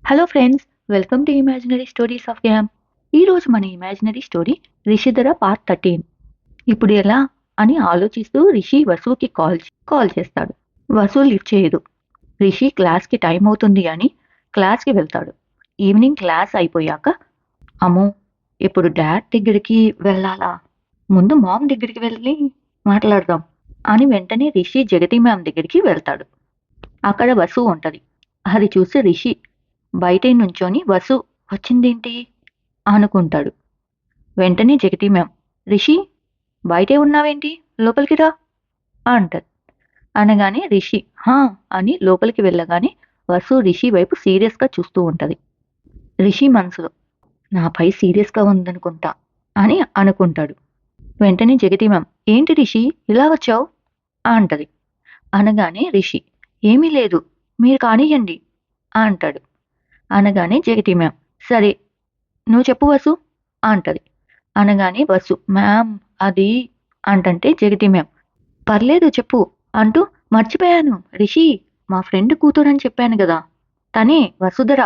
Hello friends, welcome to imaginary stories of game. ఈరోజు మన imaginary story రిషిధర part 13. ఇప్పుడు ఎలా అని ఆలోచిస్తూ రిషి వసుకి కాల్ చేస్తాడు. వసు లిఫ్ట్ చేయదు. రిషి క్లాస్కి టైం అవుతుంది అని క్లాస్కి వెళ్తాడు. ఈవినింగ్ క్లాస్ అయిపోయాక, అమ్మో ఇప్పుడు డాడ్ దగ్గరికి వెళ్ళాలా, ముందు మామ్ దగ్గరికి వెళ్ళి మాట్లాడదాం అని వెంటనే రిషి జగతి మ్యామ్ దగ్గరికి వెళ్తాడు. అక్కడ వసు ఉంటది. అది చూసి రిషి బయటే నుంచొని వసు వచ్చిందేంటి అనుకుంటాడు. వెంటనే జగతి మ్యామ్, రిషి బయటే ఉన్నావేంటి, లోపలికి రా అంటది. అనగానే రిషి హా అని లోపలికి వెళ్ళగానే వసు రిషి వైపు సీరియస్గా చూస్తూ ఉంటది. రిషి మనసులో నాపై సీరియస్గా ఉందనుకుంటా అని అనుకుంటాడు. వెంటనే జగతి మ్యామ్, ఏంటి రిషి ఇలా వచ్చావు అంటది. అనగానే రిషి ఏమీ లేదు, మీరు కానియండి అంటాడు. అనగానే జగతి మ్యామ్, సరే నువ్వు చెప్పు వసు అంటది. అనగానే వసు మ్యామ్ అది అంటంటే జగతి మ్యామ్, పర్లేదు చెప్పు అంటూ, మర్చిపోయాను రిషి మా ఫ్రెండ్ కూతురని చెప్పాను కదా, తనే వసుధర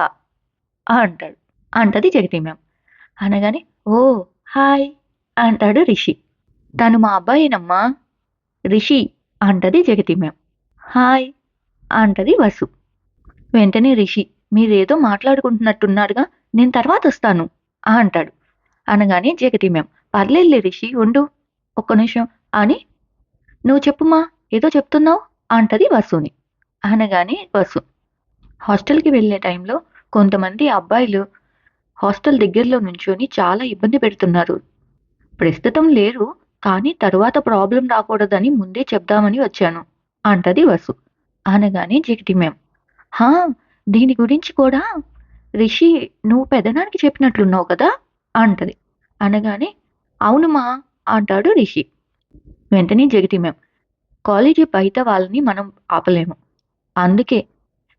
అంటాడు. అంటది జగతి మ్యామ్. అనగానే ఓ హాయ్ అంటాడు రిషి. తను మా అబ్బాయేనమ్మా రిషి అంటది జగతి మ్యామ్. హాయ్ అంటది వసు. వెంటనే రిషి మీరేదో మాట్లాడుకుంటున్నట్టున్నారుగా, నేను తర్వాత వస్తాను అంటాడు. అనగానే జగతి మ్యామ్, పర్లేదులే రిషి ఉండు ఒక్క నిమిషం అని, నువ్వు చెప్పుమా ఏదో చెప్తున్నావు అంటది వసుని. అనగానే వసు, హాస్టల్కి వెళ్ళే టైంలో కొంతమంది అబ్బాయిలు హాస్టల్ దగ్గరలో నుంచొని చాలా ఇబ్బంది పెడుతున్నారు. ప్రస్తుతం లేరు, కానీ తరువాత ప్రాబ్లం రాకూడదని ముందే చెప్దామని వచ్చాను అంటది వసు. అనగానే జగతి మ్యామ్, హా దీని గురించి కూడా రిషి నువ్వు పెదనానికి చెప్పినట్లున్నావు కదా అంటది. అనగానే అవునుమా అంటాడు రిషి. వెంటనే జగతి మ్యామ్, కాలేజీ బయట వాళ్ళని మనం ఆపలేము, అందుకే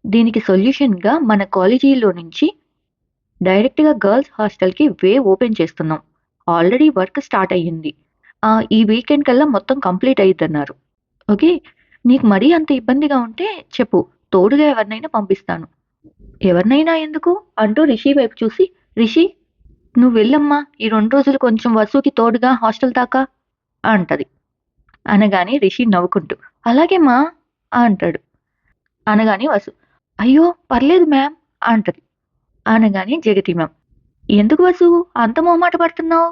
దీనికి సొల్యూషన్గా మన కాలేజీలో నుంచి డైరెక్ట్గా గర్ల్స్ హాస్టల్కి వే ఓపెన్ చేస్తున్నాం. ఆల్రెడీ వర్క్ స్టార్ట్ అయ్యింది. ఈ వీకెండ్ కల్లా మొత్తం కంప్లీట్ అయ్యిద్దన్నారు. ఓకే, నీకు మరీ అంత ఇబ్బందిగా ఉంటే చెప్పు, తోడుగా ఎవరినైనా పంపిస్తాను. ఎవరినైనా ఎందుకు అంటూ రిషి వైపు చూసి, రిషి నువ్వు వెళ్ళమ్మా ఈ 2 రోజులు కొంచెం వసుకి తోడుగా హాస్టల్ దాకా అంటది. అనగానే రిషి నవ్వుకుంటూ అలాగేమా అంటాడు. అనగానే వసు అయ్యో పర్లేదు మ్యామ్ అంటది. అనగానే జగతి మ్యామ్, ఎందుకు వసు అంత మొహమాట పడుతున్నావు,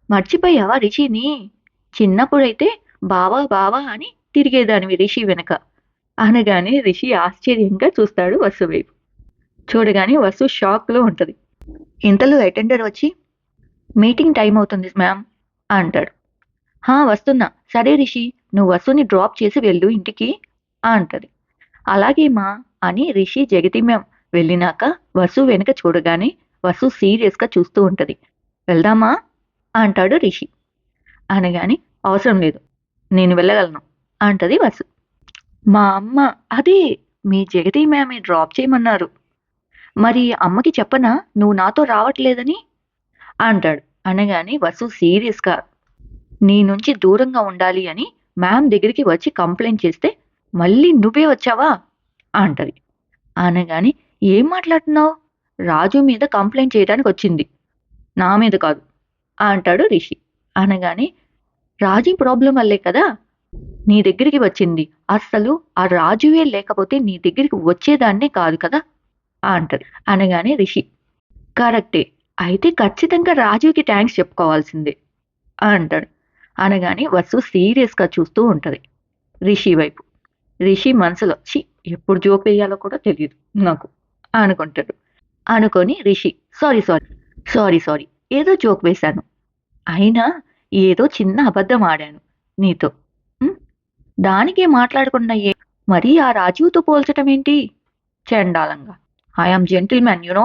మర్చిపోయావా రిషిని, చిన్నప్పుడైతే బావా బావా అని తిరిగేదానివి రిషి వెనక. అనగానే రిషి ఆశ్చర్యంగా చూస్తాడు వసు వైపు. చూడగానే వసు షాక్లో ఉంటది. ఇంతలో అటెండర్ వచ్చి మీటింగ్ టైం అవుతుంది మ్యామ్ అంటాడు. హా వస్తున్నా, సరే రిషి నువ్వు వసుని డ్రాప్ చేసి వెళ్ళు ఇంటికి అంటది. అలాగే మా అని రిషి జగతి మ్యామ్ వెళ్ళినాక వసు వెనుక చూడగానే వసు సీరియస్గా చూస్తూ ఉంటది. వెళ్దామా అంటాడు రిషి. అనగానే అవసరం లేదు, నేను వెళ్ళగలను అంటది వసు. మా అమ్మ అదే మీ జగతి మ్యామే డ్రాప్ చేయమన్నారు, మరి అమ్మకి చెప్పనా నువ్వు నాతో రావట్లేదని అంటాడు. అనగానే వసు సీరియస్గా నీ నుంచి దూరంగా ఉండాలి అని మ్యామ్ దగ్గరికి వచ్చి కంప్లైంట్ చేస్తే మళ్ళీ నువ్వే వచ్చావా అంటది. అనగానే ఏం మాట్లాడుతున్నావు, రాజు మీద కంప్లైంట్ చేయడానికి వచ్చింది, నా మీద కాదు అంటాడు రిషి. అనగానే రాజీ ప్రాబ్లం వల్లే కదా నీ దగ్గరికి వచ్చింది, అస్సలు ఆ రాజువే లేకపోతే నీ దగ్గరికి వచ్చేదాన్నే కాదు కదా అంటది. అనగానే రిషి కరెక్టే, అయితే ఖచ్చితంగా రాజుకి థ్యాంక్స్ చెప్పుకోవాల్సిందే అంటాడు. అనగానే వసు సీరియస్గా చూస్తూ ఉంటది రిషి వైపు. రిషి మనసులో చి ఎప్పుడు జోక్ వేయాలో కూడా తెలియదు నాకు అనుకుంటాడు. అనుకొని Rishi sorry sorry sorry sorry ఏదో జోక్ వేశాను, అయినా ఏదో చిన్న అబద్ధం ఆడాను నీతో, ఉమ్, దానికే మాట్లాడకుండా మరీ ఆ రాజీవ్తో పోల్చటం ఏంటి చండాలంగా, ఐఆమ్ జెంటిల్మెన్ యునో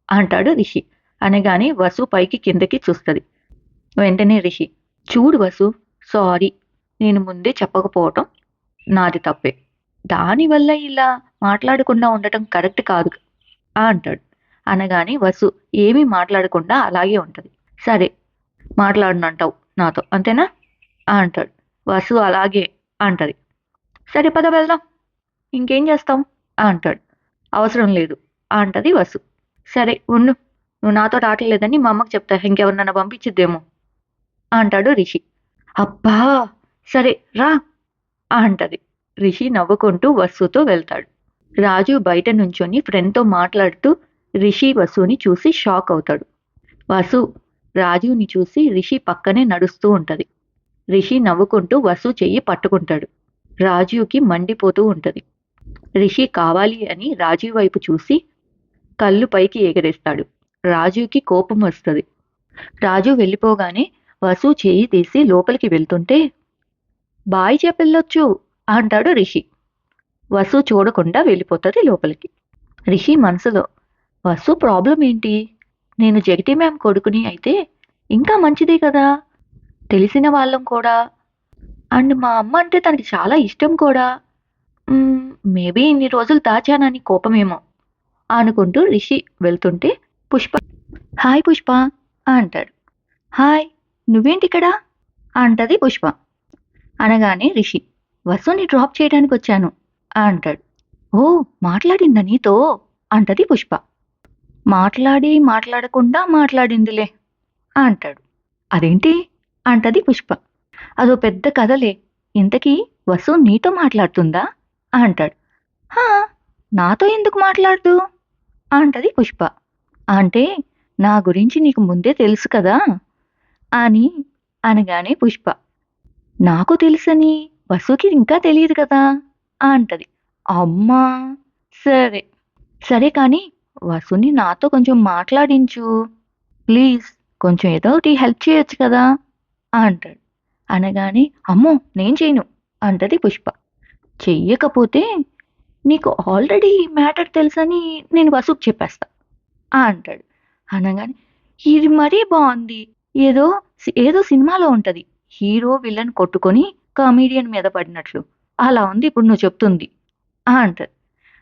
అంటాడు రిషి. అనగానే వసు పైకి కిందకి చూస్తుంది. వెంటనే రిషి చూడు వసు, సారీ నేను ముందే చెప్పకపోవటం నాది తప్పే, దానివల్ల ఇలా మాట్లాడకుండా ఉండటం కరెక్ట్ కాదు అంటాడు. అనగానే వసు ఏమీ మాట్లాడకుండా అలాగే ఉంటది. సరే మాట్లాడనంటావు నాతో అంతేనా అంటాడు. వసు అలాగే అంటది. సరే పద వెళ్దాం, ఇంకేం చేస్తాం అంటాడు. అవసరం లేదు అంటది వసు. సరే ఉండు, నువ్వు నాతో రావట్లేదని మా అమ్మకి చెప్తా, ఇంకెవరినన్నా పంపించిద్దేమో అంటాడు రిషి. అబ్బా! సరే రా అంటది. రిషి నవ్వుకుంటూ వసుతో వెళ్తాడు. రాజు బయట నుంచొని ఫ్రెండ్‌తో మాట్లాడుతూ రిషి, వసుని చూసి షాక్ అవుతాడు. వసు రాజుని చూసి రిషి పక్కనే నడుస్తూ ఉంటది. రిషి నవ్వుకుంటూ వసు చెయ్యి పట్టుకుంటాడు. రాజుకి మండిపోతూ ఉంటది. రిషి కావాలి అని రాజు వైపు చూసి కళ్ళు పైకి ఎగరేస్తాడు. రాజుకి కోపం వస్తది. రాజు వెళ్ళిపోగానే వసు చెయ్యి తీసి లోపలికి వెళ్తుంటే బాయ్ చెప్పెళ్ళొచ్చు అంటాడు రిషి. వసు చూడకుండా వెళ్ళిపోతది లోపలికి. రిషి మనసులో వసు ప్రాబ్లం ఏంటి? నేను జగతి మ్యామ్ కొడుకుని అయితే ఇంకా మంచిదే కదా, తెలిసిన వాళ్ళం కూడా, అండ్ మా అమ్మ అంటే తనకి చాలా ఇష్టం కూడా. మేబీ ఇన్ని రోజులు దాచానని కోపమేమో అనుకుంటూ రిషి వెళ్తుంటే పుష్ప హాయ్ పుష్ప అంటాడు. హాయ్, నువ్వేంటిక్కడ అంటది పుష్ప. అనగానే రిషి వసుని డ్రాప్ చేయడానికి వచ్చాను అంటాడు. ఓ, మాట్లాడిందా నీతో అంటది పుష్ప. మాట్లాడకుండా మాట్లాడిందిలే అంటాడు. అదేంటి అంటది పుష్ప. అదో పెద్ద కథలే, ఇంతకీ వసు నీతో మాట్లాడుతుందా అంటాడు. హా, నాతో ఎందుకు మాట్లాడదు అంటది పుష్ప. అంటే నా గురించి నీకు ముందే తెలుసు కదా అని అనగానే పుష్ప నాకు తెలుసని వసుకి ఇంకా తెలియదు కదా అంటది. అమ్మా, సరే సరే కానీ వసుని నాతో కొంచెం మాట్లాడించు ప్లీజ్, కొంచెం ఏదో ఒకటి హెల్ప్ చేయొచ్చు కదా అంటాడు. అనగానే అమ్మో నేను చేయను అంటది పుష్ప. చెయ్యకపోతే నీకు ఆల్రెడీ ఈ మ్యాటర్ తెలుసని నేను వసుకు చెప్పేస్తా అంటాడు. అనగానే ఇది మరీ బాగుంది, ఏదో ఏదో సినిమాలో ఉంటది, హీరో విలన్ కొట్టుకొని కామెడియన్ మీద పడినట్లు అలా ఉంది ఇప్పుడు నువ్వు చెప్తుంది అంటది.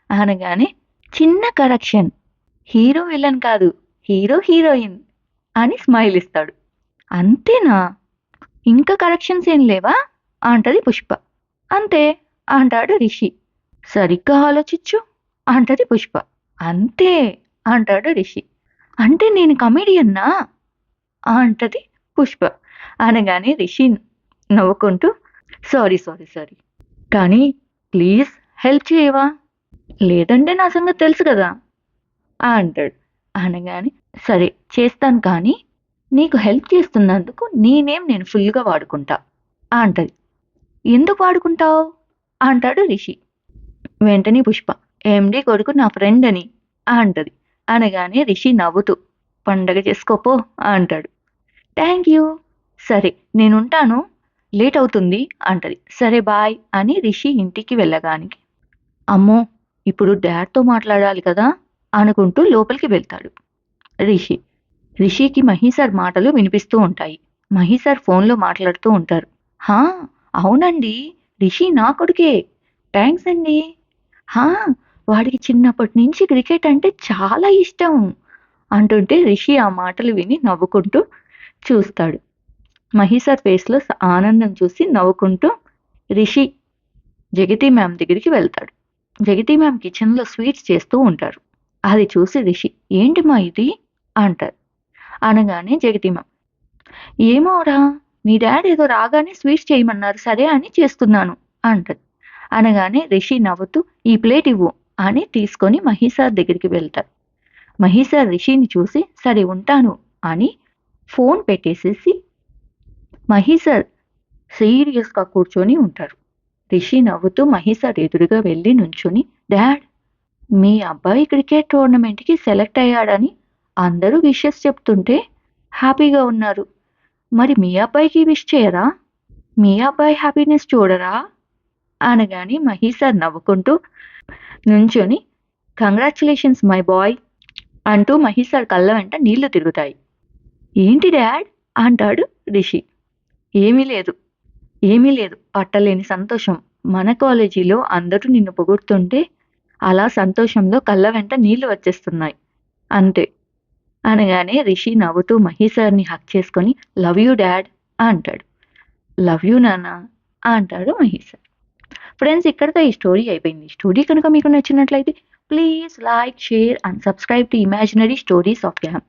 అనగానే చిన్న కరెక్షన్, హీరో విలన్ కాదు, హీరో హీరోయిన్ అని స్మైల్ ఇస్తాడు. అంతేనా, ఇంకా కరెక్షన్స్ ఏం లేవా అంటది పుష్ప. అంతే అంటాడు రిషి. సరిగ్గా ఆలోచించు అంటది పుష్ప. అంతే అంటాడు రిషి. అంటే నేను కమెడియన్నా అంటది పుష్ప. అనగానే రిషి నవ్వుకుంటూ సారీ సారీ సారీ, కానీ ప్లీజ్ హెల్ప్ చేయవా, లేదంటే నా సంగతి తెలుసు కదా అంటాడు. అనగానే సరే చేస్తాను, కానీ నీకు హెల్ప్ చేస్తున్నందుకు నేను ఫుల్గా వాడుకుంటా అంటది. ఎందుకు వాడుకుంటావు అంటాడు రిషి. వెంటనే పుష్ప ఎండి కొడుకు నా ఫ్రెండ్ అని అంటది. అనగానే రిషి నవ్వుతూ పండగ చేసుకోపో అంటాడు. థ్యాంక్ యూ, సరే నేనుంటాను, లేట్ అవుతుంది అంటది. సరే బాయ్ అని రిషి ఇంటికి వెళ్ళగానికి అమ్మో ఇప్పుడు డాడ్తో మాట్లాడాలి కదా అనుకుంటూ లోపలికి వెళ్తాడు రిషి. రిషికి మహీసార్ మాటలు వినిపిస్తూ ఉంటాయి. మహీసార్ ఫోన్లో మాట్లాడుతూ ఉంటారు. హా, అవునండి, రిషి నా కొడుకే, థ్యాంక్స్ అండి. హా, వాడికి చిన్నప్పటి నుంచి క్రికెట్ అంటే చాలా ఇష్టం అంటుంటే రిషి ఆ మాటలు విని నవ్వుకుంటూ చూస్తాడు. మహీసార్ ఫేస్లో ఆనందం చూసి నవ్వుకుంటూ రిషి జగతి మ్యామ్ దగ్గరికి వెళ్తాడు. జగతి మ్యామ్ కిచెన్లో స్వీట్స్ చేస్తూ ఉంటారు. అది చూసి రిషి ఏంటి మా ఇది అంటారు. అనగానే జగతి మ్యామ్ ఏమోరా, మీ డాడ్ ఏదో రాగానే స్వీట్స్ చేయమన్నారు సరే అని చేస్తున్నాను అంటది. అనగానే రిషి నవ్వుతూ ఈ ప్లేట్ ఇవ్వు అని తీసుకొని మహీసార్ దగ్గరికి వెళ్తాడు. మహీసార్ రిషిని చూసి సరే ఉంటాను అని ఫోన్ పెట్టేసేసి మహీసార్ సీరియస్గా కూర్చొని ఉంటారు. రిషి నవ్వుతూ మహీసార్ ఎదురుగా వెళ్ళి నుంచుని డాడ్, మీ అబ్బాయి క్రికెట్ టోర్నమెంట్కి సెలెక్ట్ అయ్యాడని అందరూ విషెస్ చెప్తుంటే హ్యాపీగా ఉన్నారు, మరి మీ అబ్బాయికి విష్ చేయరా, మీ అబ్బాయి హ్యాపీనెస్ చూడరా అనగానే మహీసార్ నవ్వుకుంటూ నుంచొని కంగ్రాచులేషన్స్ మై బాయ్ అంటూ మహీసార్ కళ్ళ వెంట నీళ్లు తిరుగుతాయి. ఏంటి డాడ్ అంటాడు రిషి. ఏమీ లేదు, ఏమీ లేదు, పట్టలేని సంతోషం, మన కాలేజీలో అందరూ నిన్ను పొగుడుతుంటే అలా సంతోషంలో కళ్ళ వెంట నీళ్లు వచ్చేస్తున్నాయి అంతే అనగానే రిషి నవ్వుతూ మహీసార్ని హక్ చేసుకొని లవ్ యూ డాడ్ అంటాడు. లవ్ యూ నాన్న అంటాడు మహీసార్. ఫ్రెండ్స్, ఇక్కడితో ఈ స్టోరీ అయిపోయింది. స్టోరీ కనుక మీకు నచ్చినట్లయితే Please like, share and subscribe to Imaginary Stories of Gam.